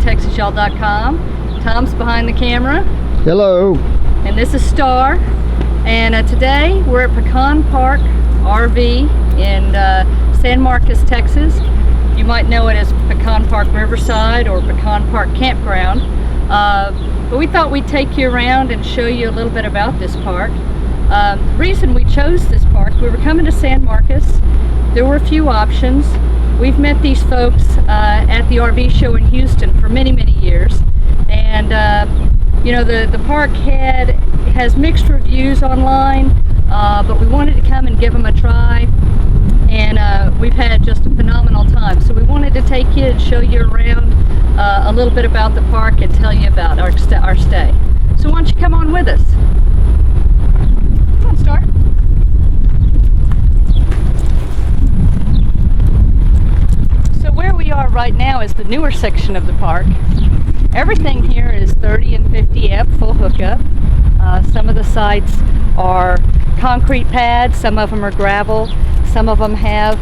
NativeTexansYall.com. Tom's behind the camera. Hello. And this is Star. And today we're at Pecan Park RV in San Marcos, Texas. You might know it as Pecan Park Riverside or Pecan Park Campground. But we thought we'd take you around and show you a little bit about this park. The reason we chose this park, we were coming to San Marcos. There were a few options. We've met these folks at the RV show in Houston for many, many years. And you know, the park has mixed reviews online, but we wanted to come and give them a try. And we've had just a phenomenal time. So we wanted to take you and show you around a little bit about the park and tell you about our stay. So why don't you come on with us? Come on, Star. So where we are right now is the newer section of the park. Everything here is 30 and 50 amp full hookup. Some of the sites are concrete pads, some of them are gravel, some of them have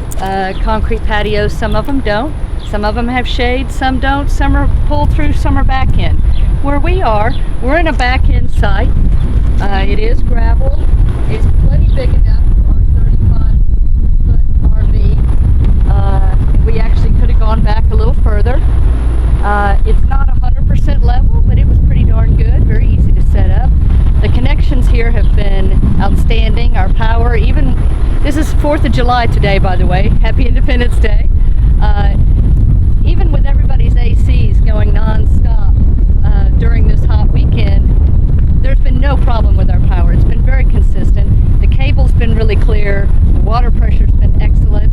concrete patios, some of them don't. Some of them have shade, some don't, some are pulled through, some are back in. Where we are, we're in a back end site. It is gravel. It's plenty big enough for our 35-foot RV. We actually could have gone back a little further. It's not 100% level, but it was pretty darn good, very easy to set up. The connections here have been outstanding. Our power, even, this is 4th of July today, by the way. Happy Independence Day. Even with everybody's ACs going non-stop during this hot weekend, there's been no problem with our power. It's been very consistent. The cable's been really clear. The water pressure's been excellent.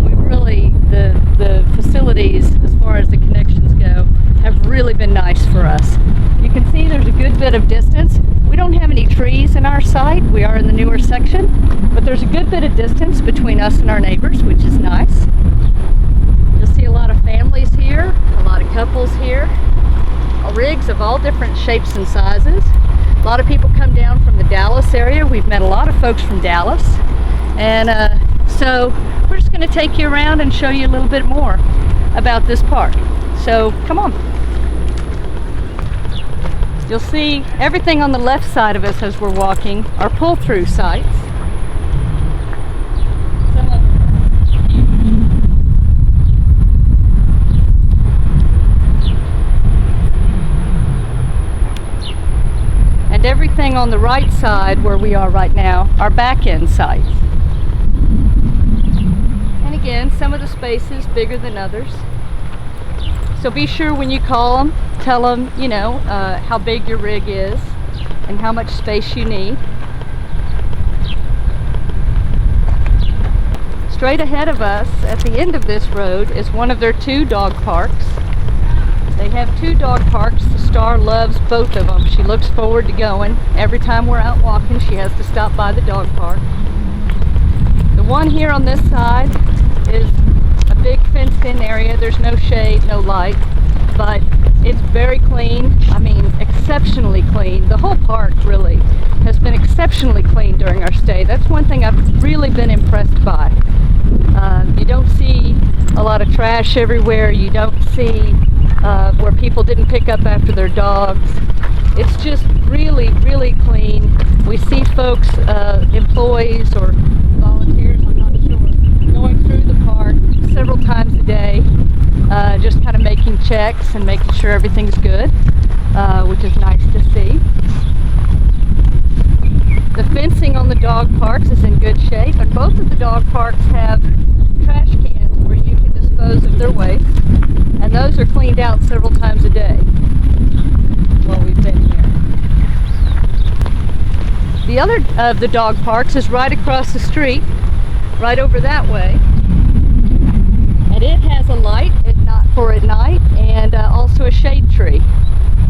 We've really, the facilities, as far as the connections go, have really been nice for us. You can see there's a good bit of distance. We don't have any trees in our site. We are in the newer section, but there's a good bit of distance between us and our neighbors, which is nice. You'll see a lot of families here, a lot of couples here, rigs of all different shapes and sizes. A lot of people come down from the Dallas area. We've met a lot of folks from Dallas. And so we're just going to take you around and show you a little bit more about this park. So come on. You'll see everything on the left side of us as we're walking are pull-through sites. And everything on the right side where we are right now are back-end sites. And again, some of the spaces bigger than others. So be sure when you call them, tell them, you know, how big your rig is and how much space you need. Straight ahead of us at the end of this road is one of their 2 dog parks. They have 2 dog parks. The Star loves both of them. She looks forward to going. Every time we're out walking, she has to stop by the dog park. The one here on this side is a big fenced-in area. There's no shade, no light, but it's very clean. I mean, exceptionally clean. The whole park really has been exceptionally clean during our stay. That's one thing I've really been impressed by. You don't see a lot of trash everywhere. You don't see where people didn't pick up after their dogs. It's just really, really clean. We see folks, employees or volunteers, I'm not sure, going through the park several times a day, just kind of making checks and making sure everything's good, which is nice to see. The fencing on the dog parks is in good shape, and both of the dog parks have trash cans where you can dispose of their waste, and those are cleaned out several times a day while we've been here. The other of the dog parks is right across the street, right over that way, and it has a light for at night and also a shade tree,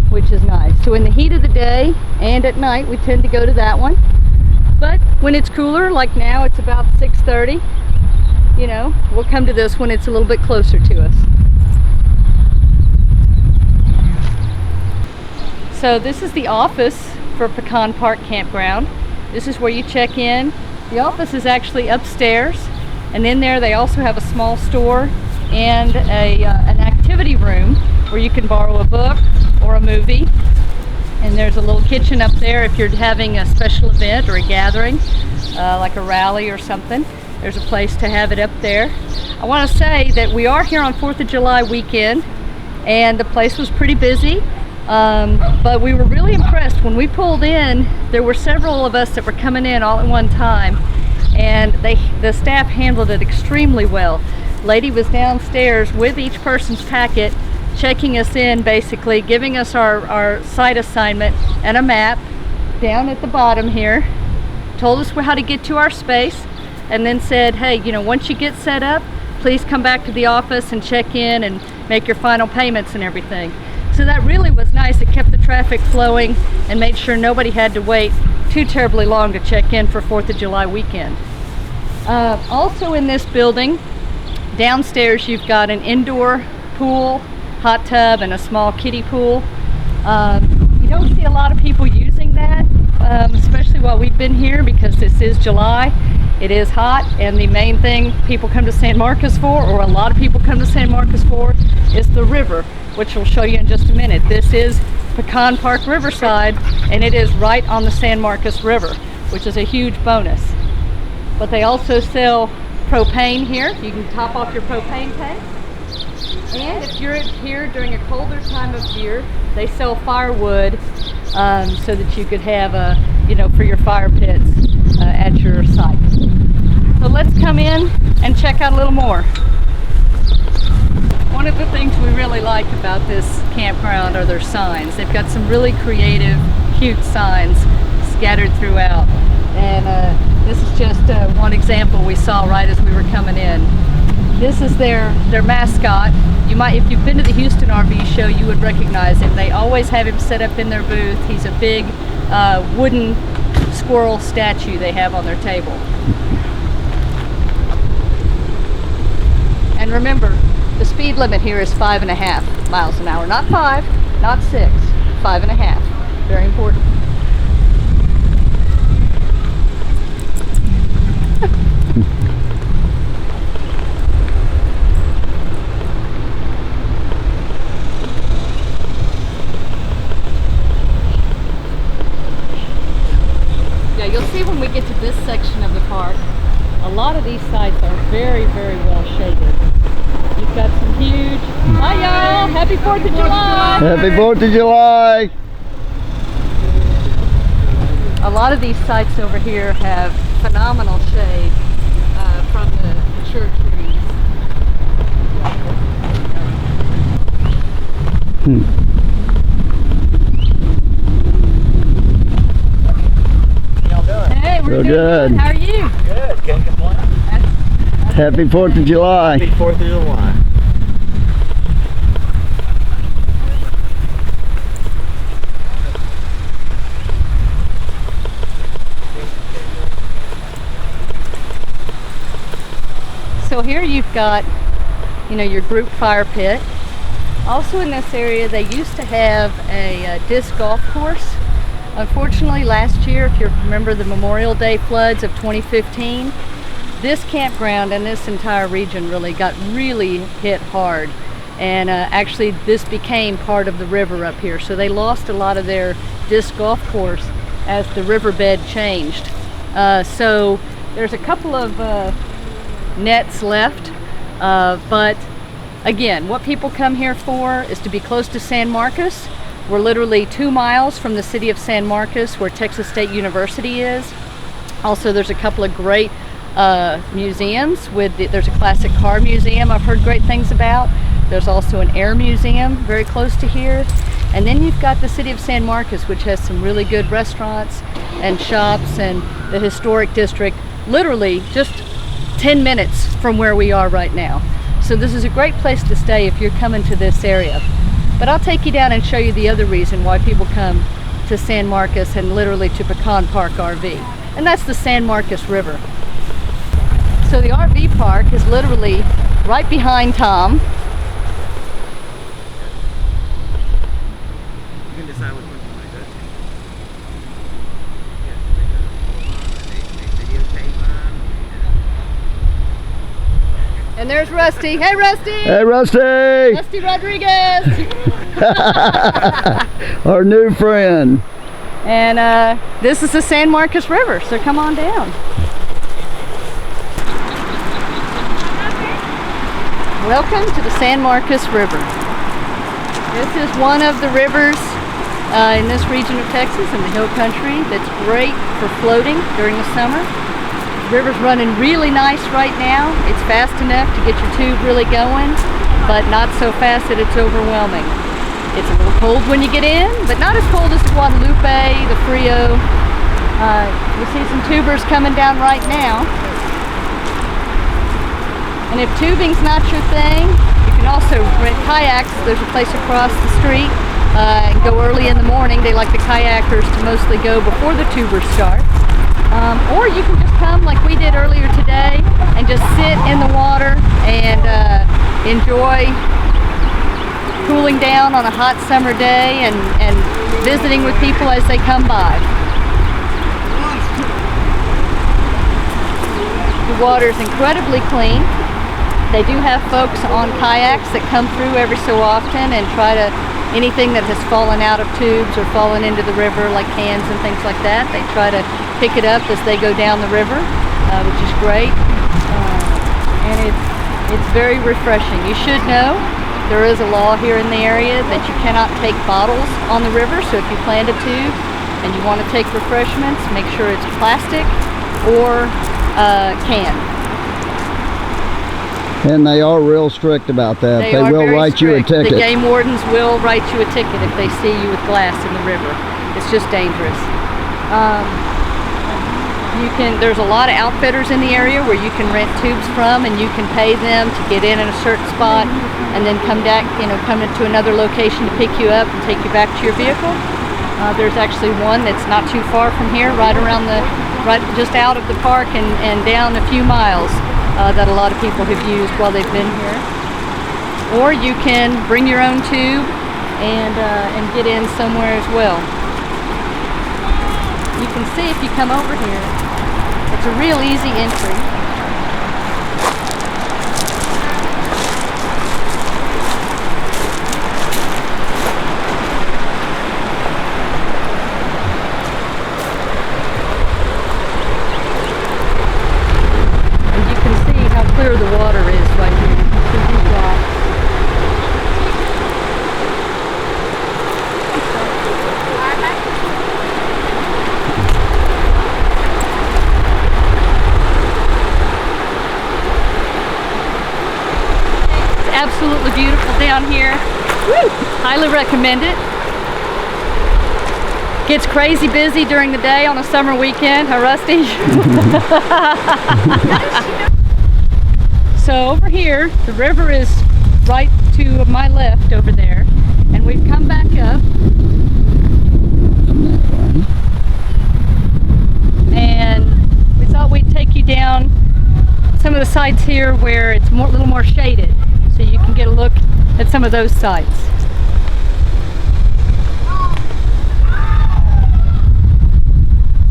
which is nice. So in the heat of the day and at night we tend to go to that one, but when it's cooler, like now it's about 6:30, you know, we'll come to this when it's a little bit closer to us. So this is the office for Pecan Park Campground. This is where you check in. The office is actually upstairs, and in there they also have a small store and an activity room where you can borrow a book or a movie. And there's a little kitchen up there if you're having a special event or a gathering, like a rally or something. There's a place to have it up there. I want to say that we are here on 4th of July weekend, and the place was pretty busy, but we were really impressed. When we pulled in, there were several of us that were coming in all at one time, and the staff handled it extremely well. Lady was downstairs with each person's packet, checking us in, basically giving us our site assignment and a map down at the bottom here, told us how to get to our space, and then said, hey, you know, once you get set up, please come back to the office and check in and make your final payments and everything. So that really was nice. It kept the traffic flowing and made sure nobody had to wait too terribly long to check in for 4th of July weekend. Also in this building, downstairs you've got an indoor pool, hot tub, and a small kiddie pool. You don't see a lot of people using that, especially while we've been here, because this is July. It is hot, and the main thing people come to San Marcos for, or a lot of people come to San Marcos for, is the river, which we'll show you in just a minute. This is Pecan Park Riverside, and it is right on the San Marcos River, which is a huge bonus. But they also sell propane here. You can top off your propane tank. And if you're here during a colder time of year, they sell firewood so that you could have, you know, for your fire pits at your site. So let's come in and check out a little more. One of the things we really like about this campground are their signs. They've got some really creative, cute signs scattered throughout. And this is just one example we saw right as we were coming in. This is their mascot. You might, if you've been to the Houston RV show, you would recognize him. They always have him set up in their booth. He's a big wooden squirrel statue they have on their table. And remember, the speed limit here is 5.5 miles an hour. Not 5, not 6, 5.5. Very important. You'll see when we get to this section of the park, a lot of these sites are very, very well shaded. You've got some huge, hi y'all, happy 4th of July! Happy 4th of July! A lot of these sites over here have phenomenal shade from the mature trees. Hey, we're doing good. How are you? Good, can't complain. Happy 4th of July. Happy 4th of July. So here you've got, you know, your group fire pit. Also in this area, they used to have a disc golf course. Unfortunately, last year, if you remember the Memorial Day floods of 2015, this campground and this entire region got really hit hard. And actually, this became part of the river up here. So they lost a lot of their disc golf course as the riverbed changed. So there's a couple of nets left, but again, what people come here for is to be close to San Marcos. We're literally 2 miles from the city of San Marcos, where Texas State University is. Also, there's a couple of great museums. There's a classic car museum I've heard great things about. There's also an air museum very close to here. And then you've got the city of San Marcos, which has some really good restaurants and shops, and the historic district, literally just 10 minutes from where we are right now. So this is a great place to stay if you're coming to this area. But I'll take you down and show you the other reason why people come to San Marcos and literally to Pecan Park RV. And that's the San Marcos River. So the RV park is literally right behind Tom. You can decide which one you want to go to. And there's Rusty. Hey, Rusty! Hey, Rusty! Rusty Rodriguez! Our new friend. And this is the San Marcos River, so come on down. Welcome to the San Marcos River. This is one of the rivers in this region of Texas, in the hill country, that's great for floating during the summer. The river's running really nice right now. It's fast enough to get your tube really going, but not so fast that it's overwhelming. It's a little cold when you get in, but not as cold as the Guadalupe, the Frio. You see some tubers coming down right now. And if tubing's not your thing, you can also rent kayaks. There's a place across the street and go early in the morning. They like the kayakers to mostly go before the tubers start. Or you can just come like we did earlier today and just sit in the water and enjoy cooling down on a hot summer day and visiting with people as they come by. The water is incredibly clean. They do have folks on kayaks that come through every so often and try to, anything that has fallen out of tubes or fallen into the river, like cans and things like that, they try to pick it up as they go down the river, which is great. And it's very refreshing. You should know there is a law here in the area that you cannot take bottles on the river, so if you plant a tube and you want to take refreshments, make sure it's plastic or can. And they are real strict about that. They will write you a ticket. The game wardens will write you a ticket if they see you with glass in the river. It's just dangerous. There's a lot of outfitters in the area where you can rent tubes from, and you can pay them to get in a certain spot and then come back, come into another location to pick you up and take you back to your vehicle. There's actually one that's not too far from here, right just out of the park and down a few miles. That a lot of people have used while they've been here. Or you can bring your own tube and get in somewhere as well. You can see if you come over here, it's a real easy entry. Clear the water is right here. It's absolutely beautiful down here. Woo! Highly recommend it. Gets crazy busy during the day on a summer weekend, huh, Rusty? So over here, the river is right to my left over there, and we've come back up. And we thought we'd take you down some of the sites here where it's a little more shaded, so you can get a look at some of those sites.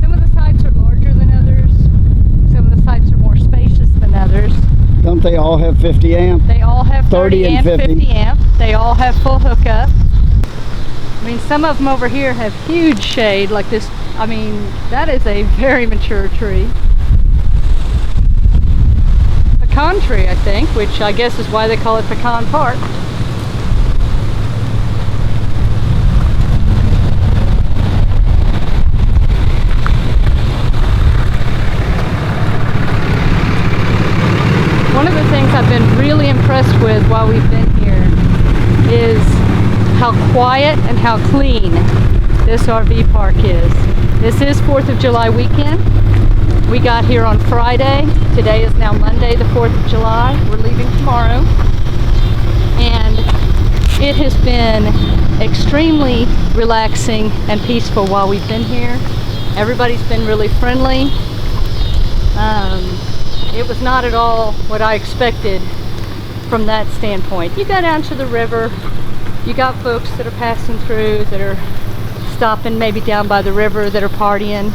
Some of the sites are larger than others. Some of the sites are more spacious than others. Don't they all have 50 amp? They all have 30 and 50 amp. They all have full hookup. I mean, some of them over here have huge shade like this. I mean, that is a very mature tree. Pecan tree, I think, which I guess is why they call it Pecan Park. One of the things I've been really impressed with while we've been here is how quiet and how clean this RV park is. This is 4th of July weekend. We got here on Friday. Today is now Monday, the 4th of July. We're leaving tomorrow. And it has been extremely relaxing and peaceful while we've been here. Everybody's been really friendly. It was not at all what I expected from that standpoint. You go down to the river, you got folks that are passing through, that are stopping maybe down by the river, that are partying.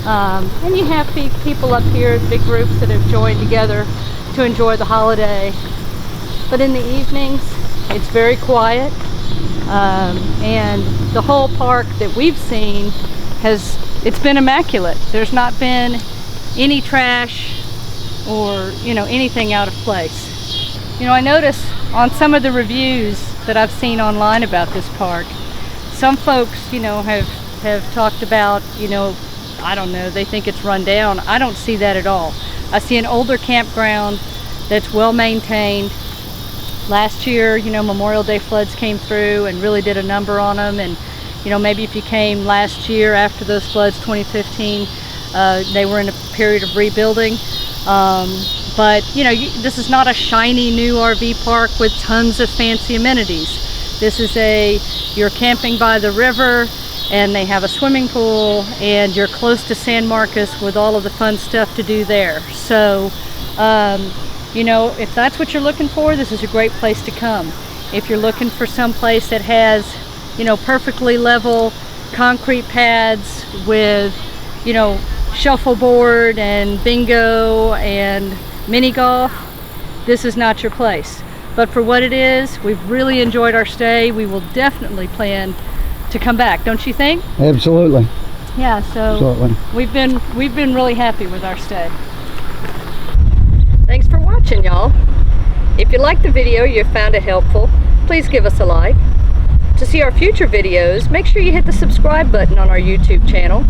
And you have people up here, big groups that have joined together to enjoy the holiday. But in the evenings, it's very quiet. And the whole park that we've seen it's been immaculate. There's not been any trash or, you know, anything out of place. You know, I notice on some of the reviews that I've seen online about this park, some folks, you know, have talked about, you know, I don't know, they think it's run down. I don't see that at all. I see an older campground that's well maintained. Last year, you know, Memorial Day floods came through and really did a number on them. And, you know, maybe if you came last year after those floods, 2015, they were in a period of rebuilding. But, you know, this is not a shiny new RV park with tons of fancy amenities. This is you're camping by the river, and they have a swimming pool, and you're close to San Marcos with all of the fun stuff to do there. So, you know, if that's what you're looking for, this is a great place to come. If you're looking for some place that has, you know, perfectly level concrete pads with, you know, shuffleboard and bingo and mini golf, this is not your place. But for what it is, we've really enjoyed our stay. We will definitely plan to come back, don't you think? Absolutely. Yeah, so Absolutely. we've been really happy with our stay. Thanks for watching, y'all. If you liked the video, you found it helpful, please give us a like. To see our future videos, make sure you hit the subscribe button on our YouTube channel.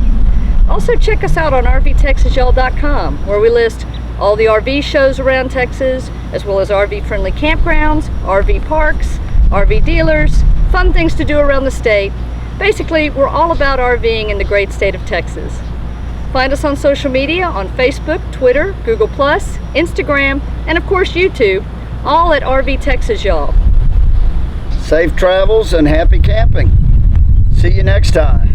Also check us out on RVTexasYall.com, where we list all the RV shows around Texas, as well as RV-friendly campgrounds, RV parks, RV dealers, fun things to do around the state. Basically, we're all about RVing in the great state of Texas. Find us on social media on Facebook, Twitter, Google+, Instagram, and of course YouTube, all at RV Texas Y'all. Safe travels and happy camping. See you next time.